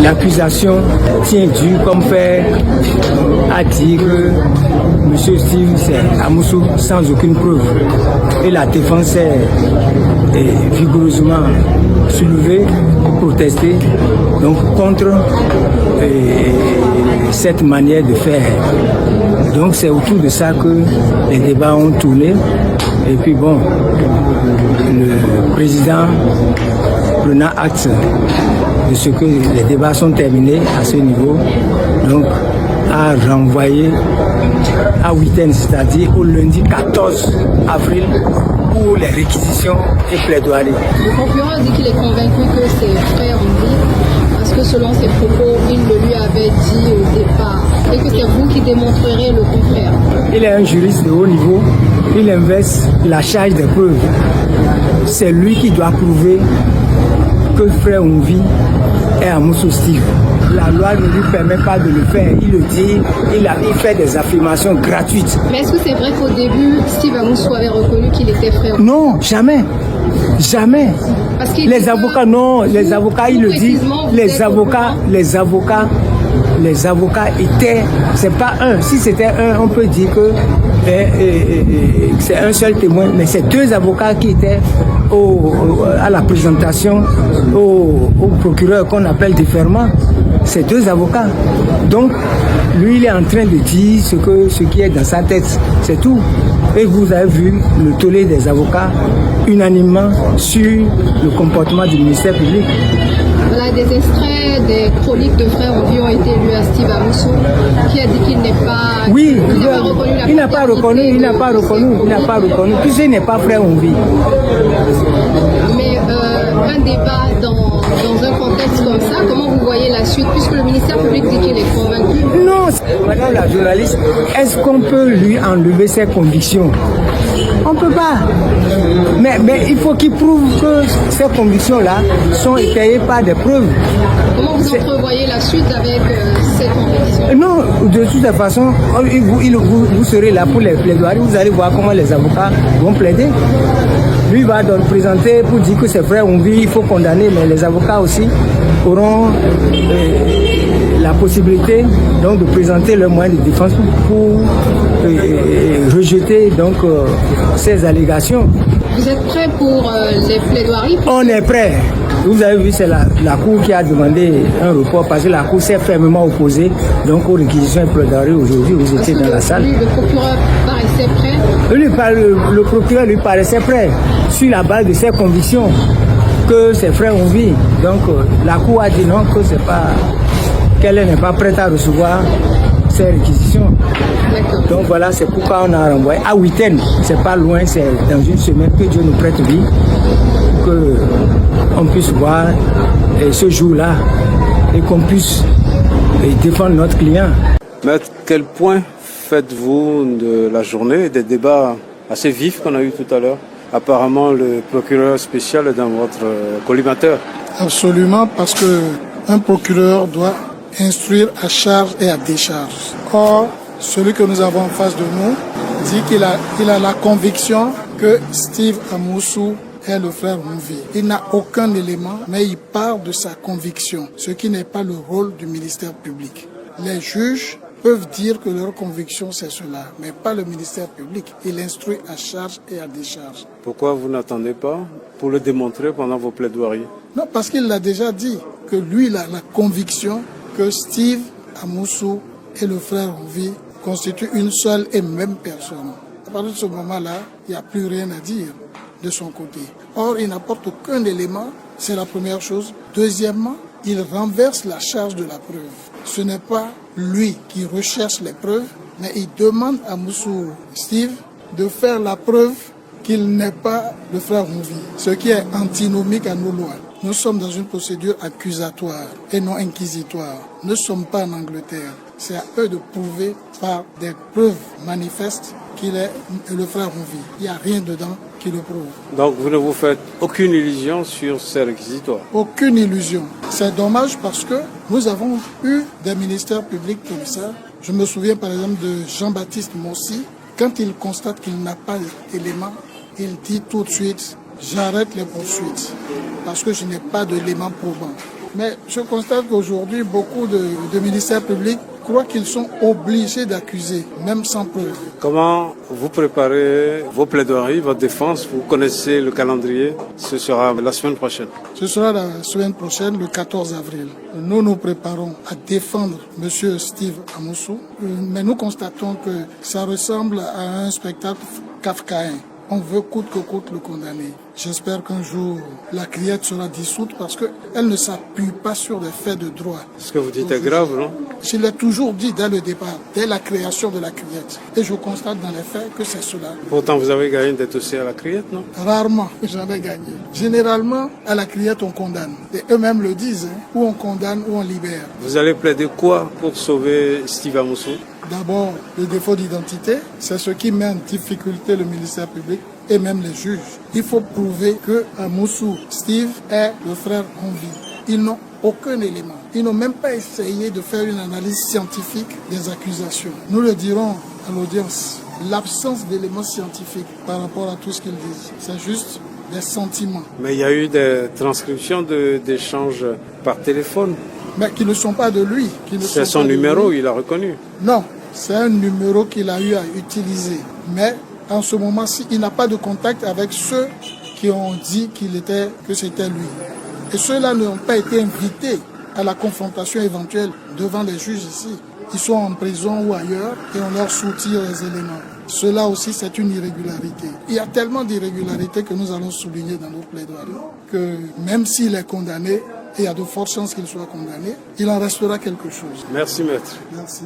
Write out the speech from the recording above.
l'accusation tient dû comme fait à dire que M. Steve c'est Amoussou sans aucune preuve. Et la défense est vigoureusement soulevée, protestée donc contre cette manière de faire. Donc c'est autour de ça que les débats ont tourné. Et puis bon, le président, prenant acte de ce que les débats sont terminés à ce niveau, donc a renvoyé à week-end, c'est-à-dire au lundi 14 avril, pour les réquisitions et plaidoiries. Le procureur dit qu'il est convaincu que ses frères ont dit, parce que selon ses propos, il le lui avait dit au départ, et que c'est vous qui démontrerez le contraire. Il est un juriste de haut niveau, il inverse la charge des preuves. C'est lui qui doit prouver que frère Oumvi est Amoussou Steve. La loi ne lui permet pas de le faire. Il le dit, il fait des affirmations gratuites. Mais est-ce que c'est vrai qu'au début, Steve Amoussou avait reconnu qu'il était frère? Non, jamais. Jamais. Parce les avocats, non, les avocats, il le dit. Les avocats étaient, c'est pas un. Si c'était un, on peut dire que c'est un seul témoin, mais c'est deux avocats qui étaient à la présentation au procureur qu'on appelle déferment. C'est deux avocats. Donc, lui, il est en train de dire ce qui est dans sa tête. C'est tout. Et vous avez vu le tollé des avocats unanimement sur le comportement du ministère public. Voilà des extraits des chroniques de frères Oumvi ont été lus à Steve Amoussou, qui a dit qu'il n'est pas... Oui, il n'a pas reconnu, puisqu'il n'est pas frère Oumvi. Mais un débat dans un contexte comme ça, comment vous voyez la suite, puisque le ministère public dit qu'il est convaincu? Non, madame la journaliste, est-ce qu'on peut lui enlever ses convictions? On ne peut pas. Mais il faut qu'il prouve que ces convictions-là sont étayées par des preuves. Comment vous entrevoyez la suite avec ces convictions? Non, de toute façon, vous serez là pour les plaidoiries, vous allez voir comment les avocats vont plaider. Lui va donc présenter pour dire que ses frères ont vu, il faut condamner, mais les avocats aussi auront la possibilité donc de présenter leurs moyens de défense pour rejeter donc ces allégations. Vous êtes prêt pour les plaidoiries? On est prêt. Vous avez vu, c'est la Cour qui a demandé un report parce que la Cour s'est fermement opposée donc aux réquisitions et plaidoiries aujourd'hui. Vous étiez dans la salle. Le procureur paraissait prêt? Le procureur lui paraissait prêt sur la base de ses convictions que ses frères ont vu. Donc la Cour a dit non, que c'est pas, qu'elle n'est pas prête à recevoir ces réquisitions. Donc voilà, c'est pourquoi on a renvoyé à week-end. C'est pas loin, c'est dans une semaine que Dieu nous prête vie, que on puisse voir ce jour-là et qu'on puisse défendre notre client. Maître, quel point faites-vous de la journée et des débats assez vifs qu'on a eu tout à l'heure? Apparemment, le procureur spécial est dans votre collimateur. Absolument, parce que un procureur doit instruire à charge et à décharge. Or, celui que nous avons en face de nous dit qu'il a la conviction que Steve Amoussou est le frère Oumvi. Il n'a aucun élément, mais il part de sa conviction, ce qui n'est pas le rôle du ministère public. Les juges peuvent dire que leur conviction c'est cela, mais pas le ministère public. Il instruit à charge et à décharge. Pourquoi vous n'attendez pas pour le démontrer pendant vos plaidoiries? Non, parce qu'il l'a déjà dit, que lui il a la conviction que Steve Amoussou et le frère Oumvi constituent une seule et même personne. À partir de ce moment-là, il n'y a plus rien à dire de son côté. Or, il n'apporte aucun élément, c'est la première chose. Deuxièmement, il renverse la charge de la preuve. Ce n'est pas lui qui recherche les preuves, mais il demande à Moussou Steve de faire la preuve qu'il n'est pas le frère Oumvi, ce qui est antinomique à nos lois. Nous sommes dans une procédure accusatoire et non inquisitoire. Nous ne sommes pas en Angleterre. C'est à eux de prouver par des preuves manifestes qu'il est le frère Oumvi. Il n'y a rien dedans qui le prouve. Donc vous ne vous faites aucune illusion sur ces réquisitoires? Aucune illusion. C'est dommage parce que nous avons eu des ministères publics comme ça. Je me souviens par exemple de Jean-Baptiste Mossi. Quand il constate qu'il n'a pas d'éléments, il dit tout de suite « j'arrête les poursuites parce que je n'ai pas d'éléments probants ». Mais je constate qu'aujourd'hui, beaucoup de ministères publics croient qu'ils sont obligés d'accuser, même sans preuve. Comment vous préparez vos plaidoiries, votre défense? Vous connaissez le calendrier. Ce sera la semaine prochaine. Ce sera la semaine prochaine, le 14 avril. Nous nous préparons à défendre M. Steve Amoussou, mais nous constatons que ça ressemble à un spectacle kafkaïen. On veut coûte que coûte le condamner. J'espère qu'un jour, la criette sera dissoute parce qu'elle ne s'appuie pas sur des faits de droit. Ce que vous dites est grave, non? Je l'ai toujours dit dès le départ, dès la création de la criette. Et je constate dans les faits que c'est cela. Pourtant, vous avez gagné des dossiers à la criette, non? Rarement, j'en ai gagné. Généralement, à la criette, on condamne. Et eux-mêmes le disent, hein, ou on condamne ou on libère. Vous allez plaider quoi pour sauver Steve Amoussou? D'abord, le défaut d'identité, c'est ce qui met en difficulté le ministère public et même les juges. Il faut prouver que Amoussou Steve est le frère en vie. Ils n'ont aucun élément. Ils n'ont même pas essayé de faire une analyse scientifique des accusations. Nous le dirons à l'audience. L'absence d'éléments scientifiques par rapport à tout ce qu'ils disent, c'est juste des sentiments. Mais il y a eu des transcriptions d'échanges par téléphone. Mais qui ne sont pas de lui. C'est son numéro, il a reconnu. Non, c'est un numéro qu'il a eu à utiliser. Mais en ce moment-ci, il n'a pas de contact avec ceux qui ont dit que c'était lui. Et ceux-là n'ont pas été invités à la confrontation éventuelle devant les juges ici. Ils sont en prison ou ailleurs et on leur soutire les éléments. Cela aussi, c'est une irrégularité. Il y a tellement d'irrégularités que nous allons souligner dans nos plaidoiries que même s'il est condamné, et il y a de fortes chances qu'il soit condamné, il en restera quelque chose. Merci, maître. Merci.